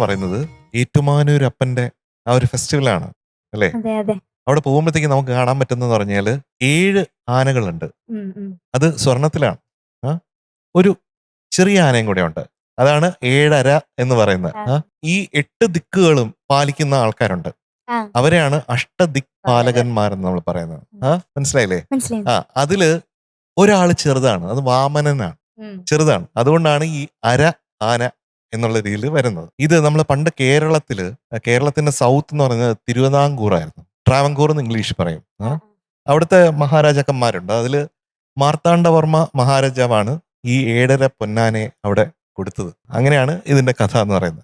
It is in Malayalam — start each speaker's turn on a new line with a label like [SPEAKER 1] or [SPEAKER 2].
[SPEAKER 1] പറയുന്നത് ഏറ്റുമാനൂരപ്പന്റെ ആ ഒരു ഫെസ്റ്റിവലാണ് അല്ലേ?
[SPEAKER 2] അതെ, അതെ.
[SPEAKER 1] അവിടെ പോകുമ്പോഴത്തേക്ക് നമുക്ക് കാണാൻ പറ്റുന്നതെന്ന് പറഞ്ഞാല് 7 ആനകളുണ്ട്.
[SPEAKER 2] ഉം, ഉം.
[SPEAKER 1] അത് സ്വർണ്ണത്തിലാണ്. ആ ഒരു ചെറിയ ആനയും കൂടെ ഉണ്ട്. അതാണ് ഏഴര എന്ന് പറയുന്നത്.
[SPEAKER 2] ആ,
[SPEAKER 1] ഈ 8 ദിക്കുകളും പാലിക്കുന്ന ആൾക്കാരുണ്ട്.
[SPEAKER 2] ആ.
[SPEAKER 1] അവരെയാണ് അഷ്ടദിക്
[SPEAKER 2] പാലകർ.
[SPEAKER 1] പാലകന്മാരെന്ന് നമ്മൾ പറയുന്നത്.
[SPEAKER 2] ഉം.
[SPEAKER 1] മനസ്സിലായില്ലേ?
[SPEAKER 2] മനസ്സിലായി.
[SPEAKER 1] അതില് ഒരാള് ചെറുതാണ്. അത് വാമനനാണ്.
[SPEAKER 2] ഉം.
[SPEAKER 1] ചെറുതാണ്. അതുകൊണ്ടാണ് ഈ അര ആന എന്നുള്ള രീതിയിൽ വരുന്നത്. ഇത് നമ്മൾ പണ്ട് കേരളത്തിന്റെ സൗത്ത് എന്ന് പറയുന്നത് തിരുവിതാംകൂറായിരുന്നു. ട്രാവൻകൂർ എന്ന് ഇംഗ്ലീഷ് പറയും.
[SPEAKER 2] ആ, ആ.
[SPEAKER 1] അവിടുത്തെ മഹാരാജാക്കന്മാരുണ്ട്. അതില് മാർത്താണ്ഡവർമ്മ മഹാരാജാവാണ് ഈ 7.5 പൊന്നാനയെ അവിടെ കൊടുത്തത്. അങ്ങനെയാണ് ഇതിന്റെ കഥ എന്ന് പറയുന്നത്.